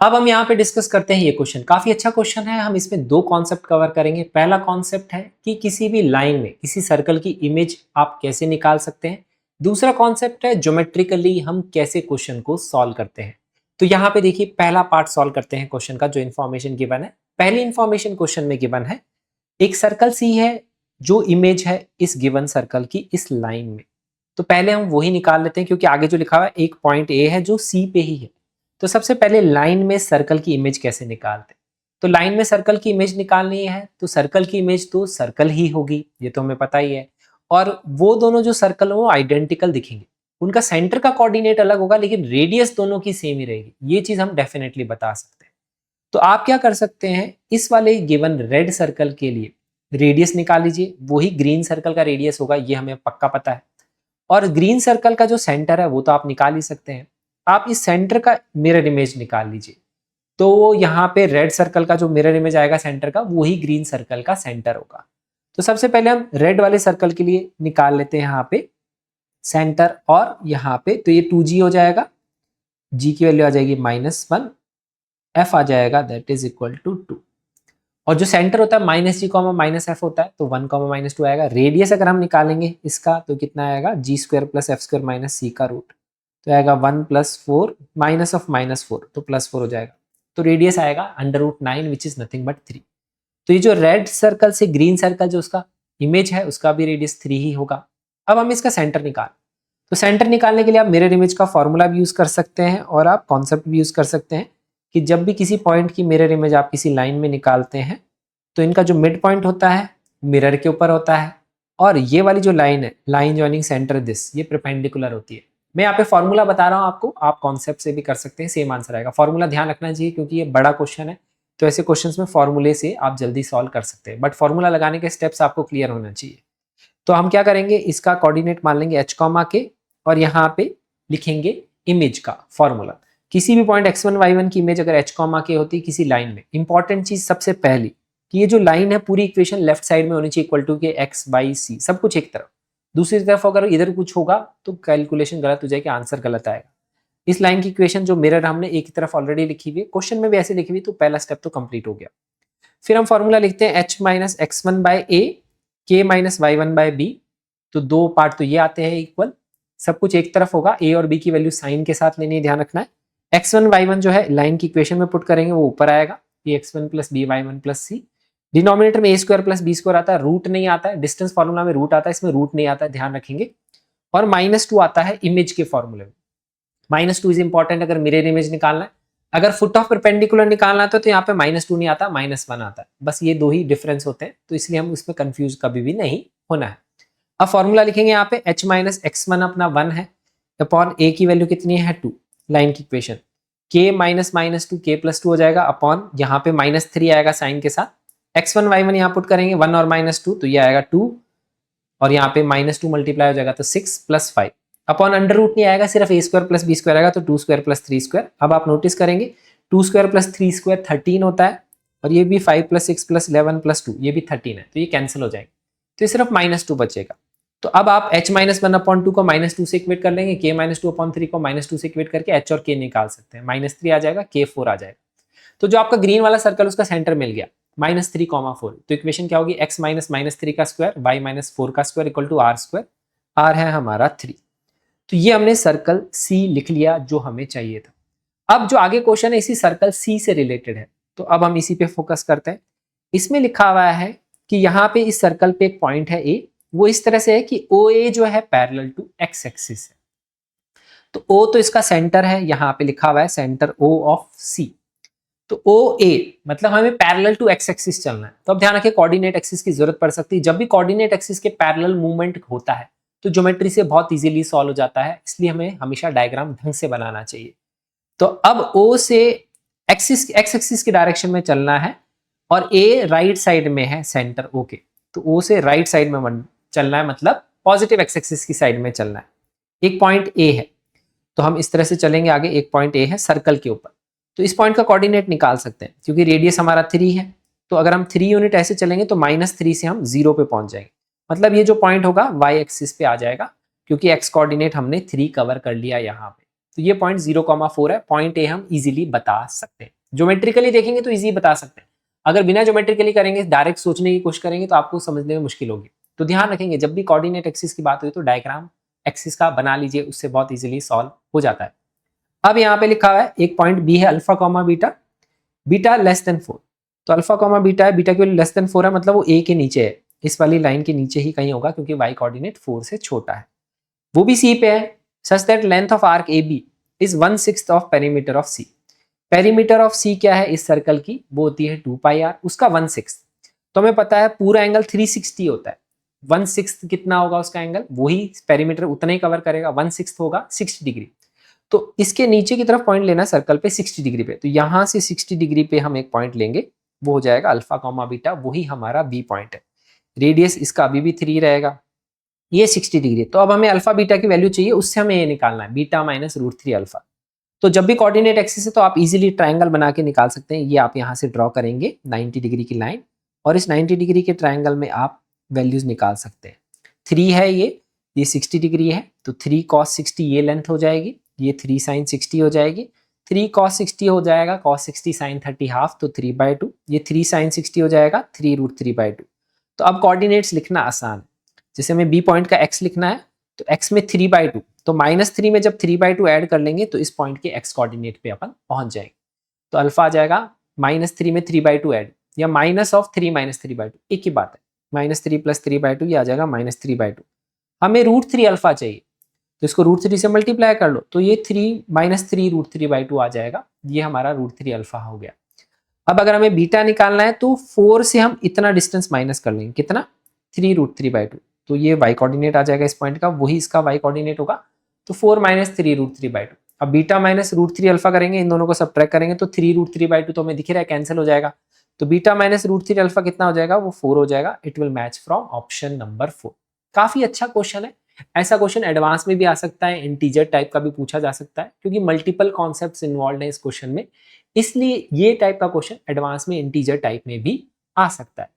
अब हम यहाँ पे डिस्कस करते हैं ये क्वेश्चन। काफी अच्छा क्वेश्चन है। हम इसमें दो कॉन्सेप्ट कवर करेंगे। पहला कॉन्सेप्ट है कि किसी भी लाइन में किसी सर्कल की इमेज आप कैसे निकाल सकते हैं। दूसरा कॉन्सेप्ट है ज्योमेट्रिकली हम कैसे क्वेश्चन को सॉल्व करते हैं। तो यहाँ पे देखिए पहला पार्ट सॉल्व करते हैं क्वेश्चन का। जो इन्फॉर्मेशन गिवन है, पहली इन्फॉर्मेशन क्वेश्चन में गिवन है एक सर्कल सी है जो इमेज है इस गिवन सर्कल की इस लाइन में। तो पहले हम वही निकाल लेते हैं क्योंकि आगे जो लिखा हुआ है एक पॉइंट ए है जो सी पे ही है। तो सबसे पहले लाइन में सर्कल की इमेज कैसे निकालते हैं। तो लाइन में सर्कल की इमेज निकालनी है तो सर्कल की इमेज तो सर्कल ही होगी, ये तो हमें पता ही है। और वो दोनों जो सर्कल वो आइडेंटिकल दिखेंगे, उनका सेंटर का कोऑर्डिनेट अलग होगा लेकिन रेडियस दोनों की सेम ही रहेगी। ये चीज हम डेफिनेटली बता सकते हैं। तो आप क्या कर सकते हैं, इस वाले गिवन रेड सर्कल के लिए रेडियस निकाल लीजिए, वही ग्रीन सर्कल का रेडियस होगा, ये हमें पक्का पता है। और ग्रीन सर्कल का जो सेंटर है वो तो आप निकाल ही सकते हैं। आप इस सेंटर का मिरर इमेज निकाल लीजिए। तो यहाँ पे रेड सर्कल का जो मिरर इमेज आएगा सेंटर का, वही ग्रीन सर्कल का सेंटर होगा। तो सबसे पहले हम रेड वाले सर्कल के लिए निकाल लेते हैं यहाँ पे सेंटर। और यहाँ पे तो ये 2g हो जाएगा, g की वैल्यू आ जाएगी -1, f आ जाएगा दैट इज इक्वल टू 2। और जो सेंटर होता है -g, -f होता है तो 1, -2 आएगा। रेडियस अगर हम निकालेंगे इसका तो कितना आएगा, g² + f² - c का रूट, तो आएगा 1 + 4 -4 तो +4 हो जाएगा। तो रेडियस आएगा √9 विच इज नथिंग बट 3। तो ये जो रेड सर्कल से ग्रीन सर्कल जो उसका इमेज है उसका भी रेडियस 3 ही होगा। अब हम इसका सेंटर निकाल, तो सेंटर निकालने के लिए आप मिरर इमेज का फॉर्मूला भी यूज कर सकते हैं और आप कॉन्सेप्ट भी यूज कर सकते हैं कि जब भी किसी पॉइंट की मिरर इमेज आप किसी लाइन में निकालते हैं तो इनका जो मिड पॉइंट होता है मिरर के ऊपर होता है। और ये वाली जो लाइन है, लाइन जॉइनिंग सेंटर दिस, ये परपेंडिकुलर होती है। मैं यहाँ पे फॉर्मूला बता रहा हूँ आपको, आप कॉन्सेप्ट से भी कर सकते हैं, सेम आंसर आएगा। फॉर्मूला ध्यान रखना चाहिए क्योंकि ये बड़ा क्वेश्चन है, तो ऐसे क्वेश्चंस में फॉर्मूले से आप जल्दी सॉल्व कर सकते हैं। बट फॉर्मूला लगाने के स्टेप्स आपको क्लियर होना चाहिए। तो हम क्या करेंगे, इसका कोऑर्डिनेट मान लेंगे h, के और यहाँ पे लिखेंगे इमेज का फॉर्मूला। किसी भी पॉइंट x1 y1 की इमेज अगर h, के होती है किसी लाइन में, इंपॉर्टेंट चीज सबसे पहली कि ये जो लाइन है पूरी इक्वेशन लेफ्ट साइड में होनी चाहिए इक्वल टू के x y c, सब कुछ एक तरफ। दूसरी तरफ अगर इधर कुछ होगा तो कैलकुलेशन गलत हो जाएगी, आंसर गलत आएगा। इस लाइन की इक्वेशन जो मिरर हमने एक ही तरफ ऑलरेडी लिखी हुई है, क्वेश्चन में भी ऐसे लिखी हुई, तो पहला स्टेप तो कंप्लीट हो गया। फिर हम फॉर्मूला लिखते हैं h - x1/a k - y1/b। तो दो पार्ट तो ये आते हैं इक्वल, सब कुछ एक तरफ होगा। a और b की वैल्यू साइन के साथ लेनी है, ध्यान रखना है। x1 y1 जो है लाइन की इक्वेशन में पुट करेंगे वो ऊपर आएगा, ये x1 + b y1 + c। Denominator में a² + b² आता है, रूट नहीं आता है। डिस्टेंस फॉर्मूला में रूट आता है, इसमें रूट नहीं आता है, ध्यान रखेंगे। और -2 आता है इमेज के फॉर्मूले में। -2 इज इंपॉर्टेंट अगर मिरर इमेज निकालना है। अगर फुट ऑफ परपेंडिकुलर निकालना है तो यहाँ पे -2 नहीं आता, -1 आता है। बस ये दो ही डिफरेंस होते हैं, तो इसलिए हम उसमें कंफ्यूज कभी भी नहीं होना है। अब फॉर्मूला लिखेंगे यहाँ पे h - x1 अपना 1 है अपॉन a की वैल्यू कितनी है 2, लाइन की इक्वेशन k - -2 k + 2 हो जाएगा अपॉन यहाँ पे -3 आएगा साइन के साथ। x1 y1 यहाँ पुट करेंगे 1 और -2 तो ये आएगा 2 और यहाँ पे -2 मल्टीप्लाई हो जाएगा तो 6 + 5 अपॉन अंडर रूट नहीं आएगा, सिर्फ a² + b² आएगा तो 2² + 3²। अब आप नोटिस करेंगे 2² + 3² 13 होता है और ये भी 5 + 6 + 11 + 2 ये भी 13 है, तो ये कैंसिल हो जाएगा, तो ये सिर्फ -2 बचेगा। तो अब आप h - 1/2 को -2 से इक्वेट कर लेंगे, k - 2/3 को -2 से इक्वेट करके h और k निकाल सकते हैं। -3 आ जाएगा, k 4 आ जाएगा। तो जो आपका ग्रीन वाला सर्कल उसका सेंटर मिल गया -3, 4। तो इक्वेशन क्या होगी, x - -3 का स्क्वायर y - 4 का square equal to r²। r है हमारा 3। तो ये हमने सर्कल C लिख लिया जो हमें चाहिए था। अब जो आगे क्वेश्चन है इसी सर्कल C से रिलेटेड है, तो अब हम इसी पे फोकस करते हैं। इसमें लिखा हुआ है कि यहाँ पे इस सर्कल पे एक पॉइंट है A, वो इस तरह से है कि OA जो है पैरेलल टू x एक्सिस है। तो O तो इसका सेंटर है, यहाँ पे लिखा हुआ है सेंटर O ऑफ C। तो OA मतलब हमें पैरेलल टू x एक्सिस चलना है। तो अब ध्यान रखिए कोऑर्डिनेट एक्सिस की जरूरत पड़ सकती है। जब भी कोऑर्डिनेट एक्सिस के पैरेलल मूवमेंट होता है तो ज्योमेट्री से बहुत इजीली सॉल्व हो जाता है, इसलिए हमें हमेशा डायग्राम ढंग से बनाना चाहिए। तो अब O से x एक्सिस की डायरेक्शन में चलना है और A राइट साइड में है सेंटर O के, तो O से राइट साइड में चलना है, मतलब पॉजिटिव x एक्सिस की साइड में चलना है। एक पॉइंट A है तो हम इस तरह से चलेंगे आगे, एक पॉइंट A है सर्कल के ऊपर। तो इस पॉइंट का कोऑर्डिनेट निकाल सकते हैं क्योंकि रेडियस हमारा 3 है। तो अगर हम 3 यूनिट ऐसे चलेंगे तो -3 से हम 0 पे पहुंच जाएंगे, मतलब ये जो पॉइंट होगा y एक्सिस पे आ जाएगा क्योंकि x कोऑर्डिनेट हमने 3 कवर कर लिया यहाँ पे। तो ये पॉइंट 0,4 है। पॉइंट ए हम इजीली बता सकते हैं। ज्योमेट्रिकली देखेंगे तो इजी बता सकते हैं, अगर बिना ज्योमेट्रिकली करेंगे, डायरेक्ट सोचने की कोशिश करेंगे तो आपको समझने में मुश्किल होगी। तो ध्यान रखेंगे जब भी कोऑर्डिनेट एक्सिस की बात हुई तो डायग्राम एक्सिस का बना लीजिए, उससे बहुत इजीली सॉल्व हो जाता है। अब यहाँ पे लिखा हुआ है एक पॉइंट बी है alpha comma beta, beta less than 4। तो अल्फा कॉमा बीटा है, बीटा की वैल्यू लेस देन 4 है, मतलब वो ए के नीचे है, इस वाली लाइन के नीचे ही कहीं होगा क्योंकि वाई कोऑर्डिनेट 4 से छोटा है। वो भी सी पे है, such that length of arc A B is 1/6 of perimeter of C. Perimeter of C क्या है इस सर्कल की, वो होती है 2 पाई आर, उसका 1/6। तो हमें पता है पूरा एंगल 360 होता है, 1/6 कितना होगा उसका एंगल, वही पेरीमीटर उतना ही कवर करेगा, 1/6 होगा 60 डिग्री। तो इसके नीचे की तरफ पॉइंट लेना सर्कल पे 60 डिग्री पे, तो यहां से 60 डिग्री पे हम एक पॉइंट लेंगे, वो हो जाएगा अल्फा कॉमा बीटा, वही हमारा बी पॉइंट है। रेडियस इसका अभी भी 3 रहेगा, ये 60 डिग्री। तो अब हमें अल्फा बीटा की वैल्यू चाहिए, उससे हमें ये निकालना है बीटा माइनस √3 अल्फा। तो जब भी कोऑर्डिनेट एक्सिस है तो आप इजीली ट्रायंगल बना के निकाल सकते हैं। ये आप यहाँ से ड्रॉ करेंगे 90 डिग्री की लाइन, और इस 90 डिग्री के ट्रायंगल में आप वैल्यूज निकाल सकते हैं। 3 है ये 60 डिग्री है, तो 3 cos 60 ये लेंथ हो जाएगी, ये 3 sin 60 हो जाएगी, 3 cos 60 हो जाएगा, cos 60 sin 30 हाफ, तो 3/2, ये 3 sin 60 हो जाएगा, 3√3/2। तो अब कोऑर्डिनेट्स लिखना आसान है। जैसे हमें बी पॉइंट का एक्स लिखना है, तो एक्स में 3/2, तो -3 में जब 3/2 ऐड कर लेंगे तो इस पॉइंट के एक्स कोऑर्डिनेट पे अपन पहुंच जाएंगे। तो अल्फा आ जाएगा -3 में 3/2 ऐड, या माइनस ऑफ 3 - 3/2, एक ही बात है। -3 + 3/2 ये आ जाएगा -3/2। हमें √3 अल्फा चाहिए, तो इसको √3 से मल्टीप्लाई कर लो, तो ये 3 - 3 √3/2 आ जाएगा, ये हमारा √3 अल्फा हो गया। अब अगर हमें बीटा निकालना है तो 4 से हम इतना डिस्टेंस माइनस कर लेंगे, कितना, 3 √3/2, तो ये y कोऑर्डिनेट आ जाएगा इस पॉइंट का, वही इसका y कोऑर्डिनेट होगा, तो 4 - 3 √3/2। अब बीटा माइनस √3 अल्फा करेंगे, इन दोनों को सबट्रैक्ट करेंगे तो 3 √3/2 तो हमें दिख रहा है कैंसिल हो जाएगा, तो बीटा माइनस √3 अल्फा कितना हो जाएगा, वो 4 हो जाएगा। It will match from option number 4। काफी अच्छा क्वेश्चन है। ऐसा क्वेश्चन एडवांस में भी आ सकता है, इंटीजर टाइप का भी पूछा जा सकता है, क्योंकि मल्टीपल कॉन्सेप्ट्स इन्वॉल्व है इस क्वेश्चन में, इसलिए ये टाइप का क्वेश्चन एडवांस में इंटीजर टाइप में भी आ सकता है।